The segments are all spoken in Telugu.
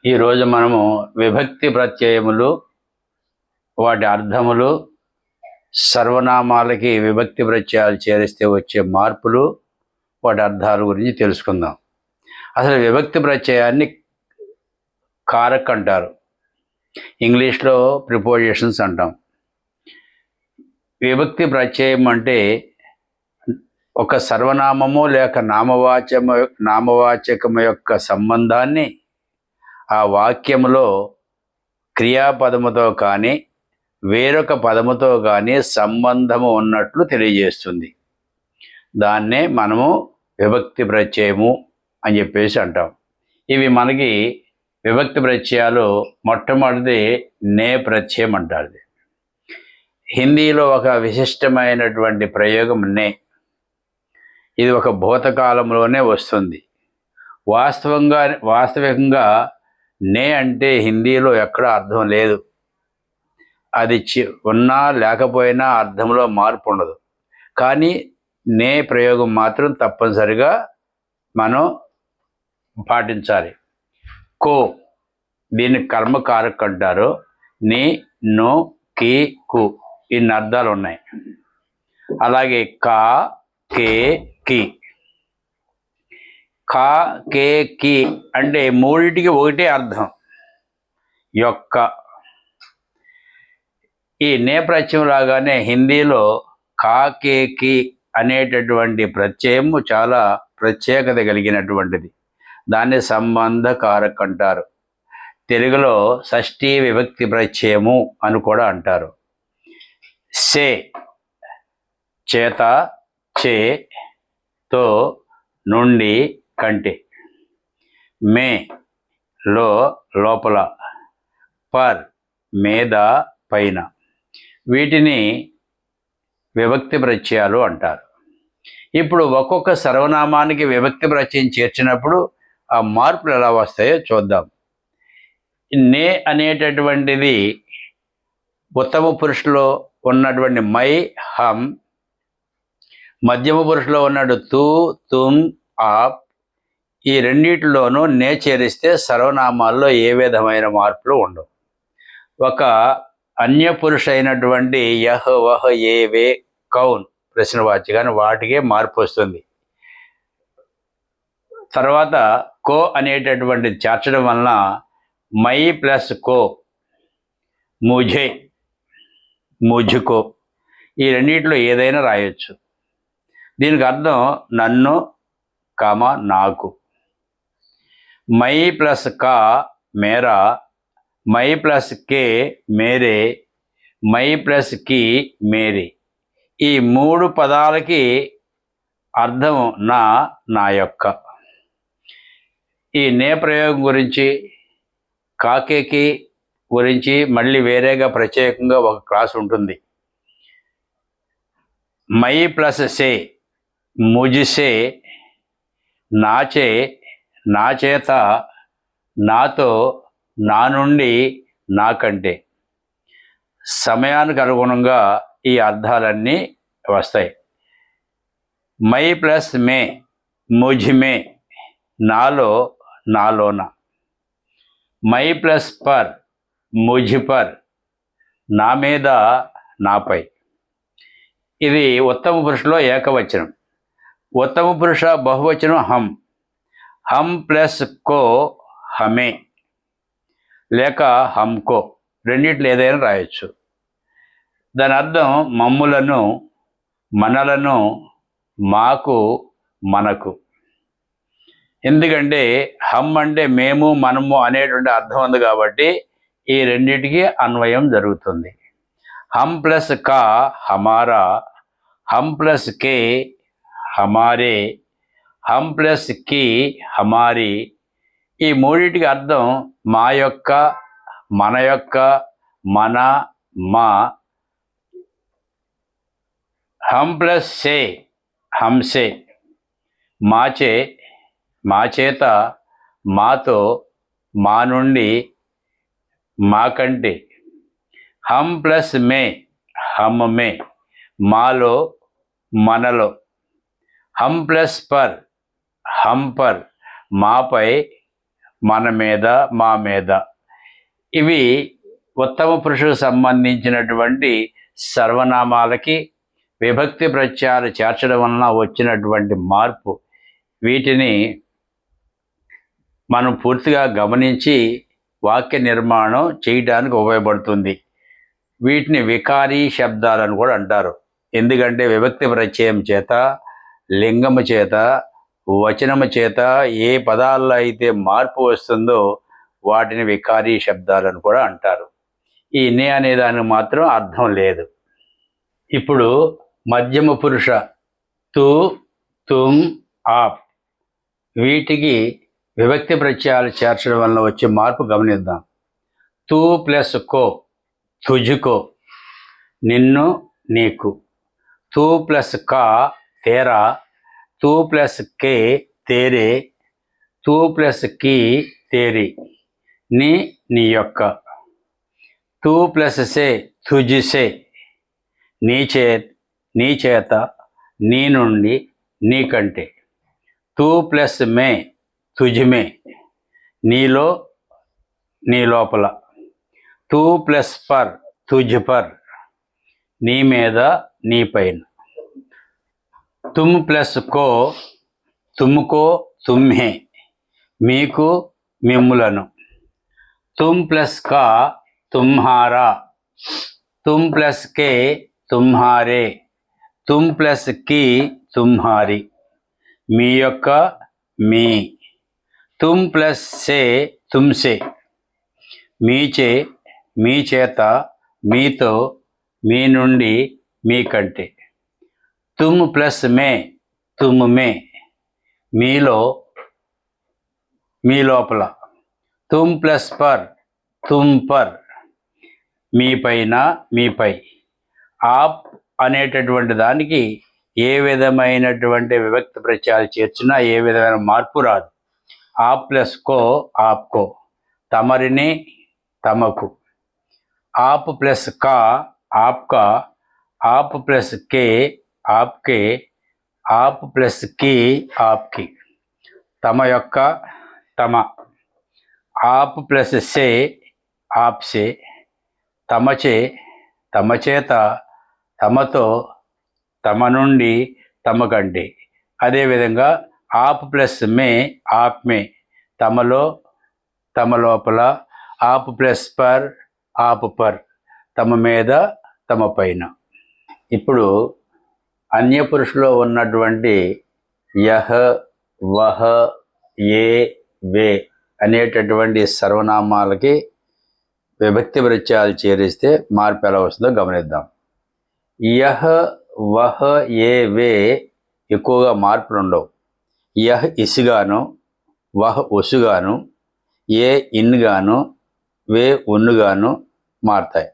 ఈరోజు మనము విభక్తి ప్రత్యయములు, వాటి అర్థములు, సర్వనామాలకి విభక్తి ప్రత్యయాలు చేరిస్తే వచ్చే మార్పులు, వాటి అర్థాల గురించి తెలుసుకుందాం. అసలు విభక్తి ప్రత్యయాన్ని కారక్ అంటారు, ఇంగ్లీష్లో ప్రిపోజిషన్స్ అంటాం. విభక్తి ప్రత్యయం అంటే ఒక సర్వనామము లేక నామవాచకము యొక్క సంబంధాన్ని ఆ వాక్యములో క్రియాపదముతో కానీ వేరొక పదముతో కానీ సంబంధము ఉన్నట్లు తెలియజేస్తుంది. దాన్నే మనము విభక్తి ప్రత్యయము అని చెప్పేసి అంటాం. ఇవి మనకి విభక్తి ప్రత్యయాలు మొట్టమొదటిది నే ప్రత్యయం అంటారు. హిందీలో ఒక విశిష్టమైనటువంటి ప్రయోగం నే. ఇది ఒక భూతకాలంలోనే వస్తుంది. వాస్తవికంగా నే అంటే హిందీలో ఎక్కడ అర్థం లేదు. అది ఉన్నా లేకపోయినా అర్థంలో మార్పు ఉండదు. కానీ నే ప్రయోగం మాత్రం తప్పనిసరిగా మనం పాటించాలి. కో, దీన్ని కర్మకారక్ అంటారు. ని, ను, కి, కు ఇన్ని అర్థాలు ఉన్నాయి. అలాగే కా, కే, కి. కా, కే, కి అంటే మూడింటికి ఒకటే అర్థం, యొక్క. ఈ నే ప్రత్యయం లాగానే హిందీలో కా, కే, కి అనేటటువంటి ప్రత్యయము చాలా ప్రత్యేకత కలిగినటువంటిది. దాన్ని సంబంధ కారక్ అంటారు. తెలుగులో షష్ఠీ విభక్తి ప్రత్యయము అని కూడా అంటారు. సే, చేత, చే, తో, నుండి, కంటి. మే, లో, లోపల. పర్, మీద, పైన. వీటిని విభక్తి ప్రత్యయాలు అంటారు. ఇప్పుడు ఒక్కొక్క సర్వనామానికి విభక్తి ప్రత్యయం చేర్చినప్పుడు ఆ మార్పులు ఎలా వస్తాయో చూద్దాం. నే అనేటటువంటిది ఉత్తమ పురుషులో ఉన్నటువంటి మై, హమ్. మధ్యమ పురుషులో ఉన్నాడు తూ, తుమ్, ఆప్. ఈ రెండిటిలోనూ నే చేరిస్తే సర్వనామాల్లో ఏ విధమైన మార్పులు ఉండవు. ఒక అన్య పురుష అయినటువంటి యహ్, వహ్, ఏ, వే, కౌన్ ప్రశ్నవాచకాన్ని వాటికే మార్పు వస్తుంది. తర్వాత కో అనేటటువంటి చేర్చడం వలన మై ప్లస్ కో, ముఝే, ముఝుకో. ఈ రెండిట్లో ఏదైనా రాయొచ్చు. దీనికి అర్థం నన్ను, కామ, నాకు. మై ప్లస్ కా, మేరా. My plus K, Mere. My plus కి, మేరీ. ఈ మూడు పదాలకి అర్థం నా యొక్క. ఈ నే ప్రయోగం గురించి, కాకేకి గురించి మళ్ళీ వేరేగా ప్రత్యేకంగా ఒక క్లాస్ ఉంటుంది. మై ప్లస్ సే, ముజిసే. నాచే, నా చేత. నాతో, నా నుండి, నాకంటే. సమయానికి అనుగుణంగా ఈ అర్థాలన్నీ వస్తాయి. మై ప్లస్ మే, ముఝమే. నాలో, నాలోన. మై ప్లస్ పర్, ముఝ పర్. నా మీద, నాపై. ఇది ఉత్తమ పురుషులో ఏకవచనం. ఉత్తమ పురుష బహువచనం హమ్. హమ్ ప్లస్ కో, హమే. లేక హమ్కో, రెండిట్లో ఏదైనా రాయొచ్చు. దాని అర్థం మమ్ములను, మనలను, మాకు, మనకు. ఎందుకంటే హమ్ అంటే మేము, మనము అనేటువంటి అర్థం ఉంది కాబట్టి ఈ రెండిటికి అన్వయం జరుగుతుంది. హమ్ ప్లస్ కా, హమారా. హమ్ ప్లస్ కే, హమారే. హమ్ ప్లస్ కి, హమారి. ఈ మూడింటికి అర్థం మా యొక్క, మన యొక్క, మన, మా. హమ్ ప్లస్ సే, హంసే. మాచే, మా చేత. మాతో, మా నుండి, మాకంటే. హమ్ ప్లస్ మే, హమ్ మే. మాలో, మనలో. హమ్ ప్లస్ పర్, హమ్ పర్. మాపై, మన మీద, మా మీద. ఇవి ఉత్తమ పురుషులకు సంబంధించినటువంటి సర్వనామాలకి విభక్తి ప్రత్యయాలు చేర్చడం వలన వచ్చినటువంటి మార్పు. వీటిని మనం పూర్తిగా గమనించి వాక్య నిర్మాణం చేయడానికి ఉపయోగపడుతుంది. వీటిని వికారీ శబ్దాలను కూడా అంటారు. ఎందుకంటే విభక్తి ప్రత్యయం చేత, లింగము చేత, వచనము చేత ఏ పదాల్లో అయితే మార్పు వస్తుందో వాటిని వికారీ శబ్దాలను కూడా అంటారు. ఈ నే అనే దానికి మాత్రం అర్థం లేదు. ఇప్పుడు మధ్యమ పురుష తు, తుమ్, ఆప్ వీటికి విభక్తి ప్రత్యయాలు చేర్చడం వల్ల వచ్చే మార్పు గమనిద్దాం. తూ ప్లస్ కో తుజుకో, నిన్ను, నీకు. తూ ప్లస్ కా తేరా, తూ ప్లస్ కే తేరే, తూ ప్లస్ కీ తేరి, నీ, నీ యొక్క. తూ ప్లస్ సే తుజిసే, నీ చేత, నీ నుండి, నీకంటే. తూ ప్లస్ మే తుజ్మే, నీలో, నీ లోపల. తూ ప్లస్ పర్ తుజ్ పర్, నీ మీద, నీ పైన. తుమ్ ప్లస్ కో తుమ్కో తుమ్హే, మీకు, మిమ్ములను. తుమ్ ప్లస్ కా తుమ్హారా, తుమ్ ప్లస్ కే తుమ్హారే, తుమ్ ప్లస్ కీ తుమ్హారి, మీ యొక్క, మీ. తుమ్ ప్లస్ సే తుమ్సే, మీచే, మీ చేత, మీతో, మీ నుండి, మీకంటే. తుమ్ ప్లస్ మే తుమ్ మే, మీలో, మీ లోపల. తుమ్ ప్లస్ పర్ తుమ్ పర్, మీ పైన, మీపై. ఆప్ అనేటటువంటి దానికి ఏ విధమైనటువంటి విభక్తి ప్రత్యయాలు చేర్చినా ఏ విధమైన మార్పు రాదు. ఆప్ ప్లస్ కో ఆప్కో, తమరిని, తమకు. ఆప్ ప్లస్ కా ఆప్కా, ఆప్ ప్లస్ కే ఆప్కే, ఆప్ ప్లస్ కీ ఆప్కి, తమ యొక్క, తమ. ఆప్ ప్లస్ సే ఆప్సే, తమచే, తమ చేత, తమతో, తమ నుండి, తమకంటే. అదేవిధంగా ఆప్ ప్లస్ మే ఆప్ మే, తమలో, తమ లోపల. ఆప్ ప్లస్ పర్ ఆప్ పర్, తమ మీద, తమ పైన. ఇప్పుడు అన్యపురుషులో ఉన్నటువంటి యహ, వహ, ఏ, వే అనేటటువంటి సర్వనామాలకి విభక్తి ప్రత్యయాలు చేరిస్తే మార్పు ఎలా వస్తుందో గమనిద్దాం. యహ, వహ, ఏ, వే ఎక్కువగా మార్పులు ఉండవు. యహ్ ఇసుగాను, వహ్ ఒసుగాను, ఏ ఇన్గాను, వే ఉన్నుగాను మారుతాయి.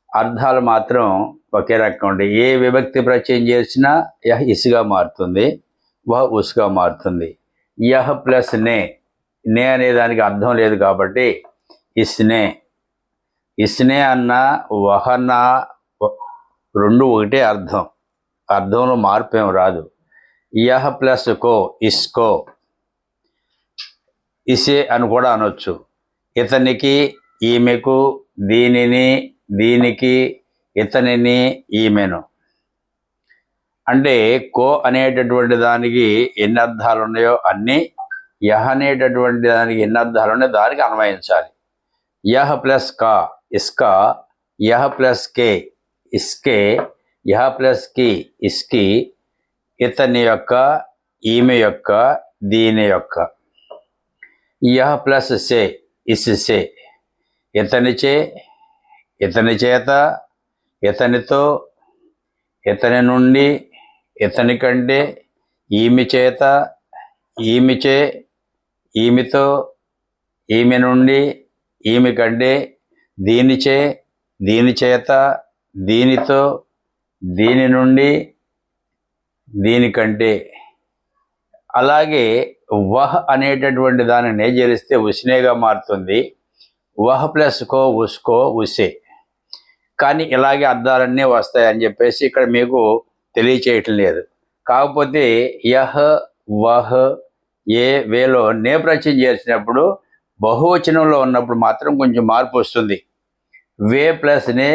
అర్థాలు మాత్రం ఒకే రకంగా ఉంటాయి. ఏ విభక్తి ప్రత్యయం చేసినా యహ్ ఇసుగా మారుతుంది, వహ్ ఉసుగా మారుతుంది. యహ్ ప్లస్ నే, నే అనే దానికి అర్థం లేదు కాబట్టి ఇస్నే. ఇస్నే అన్నా వహన్నా రెండు ఒకటే అర్థం, అర్థంలో మార్పు ఏం రాదు. యహ్ ప్లస్ కో ఇస్కో, ఇసే అని కూడా అనొచ్చు. ఇతనికి, ఈమెకు, దీనిని, దీనికి, ఇతనిని, ఈమెను. అంటే కో అనేటటువంటి దానికి ఎన్ని అర్థాలు ఉన్నాయో అన్నీ యహ్ అనేటటువంటి దానికి ఎన్ని అర్థాలు ఉన్నాయో దానికి అన్వయించాలి. యహ్ ప్లస్ కా ఇస్కా, యహ్ ప్లస్ కే ఇస్కే, యహ్ ప్లస్ కి ఇస్కి, ఇతని యొక్క, ఈమె యొక్క, దీని యొక్క. యహ్ ప్లస్ సే ఇస్సే, ఇతనిచే, ఇతని చేత, ఇతనితో, ఇతని నుండి, ఇతని కంటే, ఈమె చేత, ఈమెచే, ఈమెతో, ఈమె నుండి, ఈమె కంటే, దీనిచే, దీని చేత, దీనితో, దీని నుండి, దీనికంటే. అలాగే వహ్ అనేటటువంటి దానిని చేరిస్తే ఉస్నేగా మారుతుంది. వహ్ ప్లస్ కో ఉస్కో ఉసే. కానీ ఇలాగే అర్థాలన్నీ వస్తాయని చెప్పేసి ఇక్కడ మీకు తెలియచేయటం లేదు. కాకపోతే యహ్, వహ్, ఏ, వేలో నే ప్రత్యయం చేసినప్పుడు బహువచనంలో ఉన్నప్పుడు మాత్రం కొంచెం మార్పు వస్తుంది. వే ప్లస్నే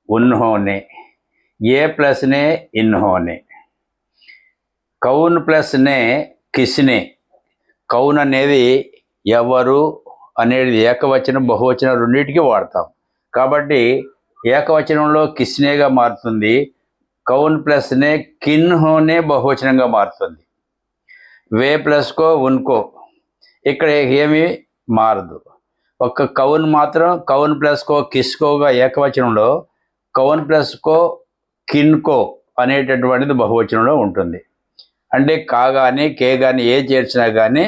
ఉన్హోనే, ఏ ప్లస్నే ఇన్హోనే. కౌన్ ప్లస్నే కిస్నే. కౌన్ అనేది ఎవరు అనేది ఏకవచనం బహువచనం రెండింటికి వాడతాం. కాబట్టి ఏకవచనంలో కిస్నేగా మారుతుంది. కౌన్ ప్లస్నే కిన్హోనే బహువచనంగా మారుతుంది. వే ప్లస్కో ఉన్కో ఇక్కడ ఏమీ మారదు. ఒక్క కౌన్ మాత్రం కౌన్ ప్లస్కో కిస్కోగా ఏకవచనంలో, కౌన్ ప్లస్కో కిన్కో అనేటటువంటిది బహువచనంలో ఉంటుంది. అంటే కా కానీ కే కానీ ఏ చేర్చినా కానీ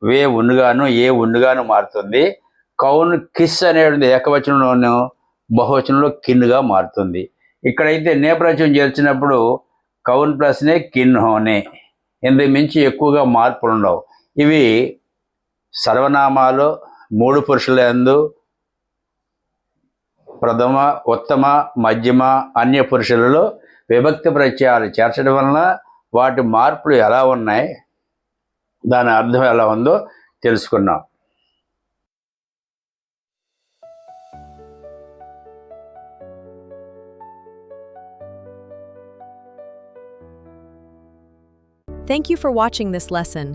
వే ఉన్నగాను ఏ ఉన్నగాను మారుతుంది. కౌన్ కిస్ అనేది ఏకవచనంలోను బహువచనంలో కిన్గా మారుతుంది. ఇక్కడైతే నేపథ్యం చేర్చినప్పుడు కౌన్ ప్లస్నే కిన్ హోనే, ఇందుకు మించి ఎక్కువగా మార్పులు ఉండవు. ఇవి సర్వనామాలు 3 పురుషుల యందు ప్రథమ, ఉత్తమ, మధ్యమ, అన్య పురుషులలో విభక్తి ప్రత్యయాలు చేర్చడం వలన వాటి మార్పులు ఎలా ఉన్నాయి, దాని అర్థం ఎలా ఉందో తెలుసుకున్నాం. Thank you for watching this lesson.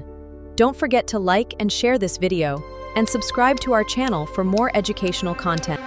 Don't forget to like and share this video, and subscribe to our channel for more educational content.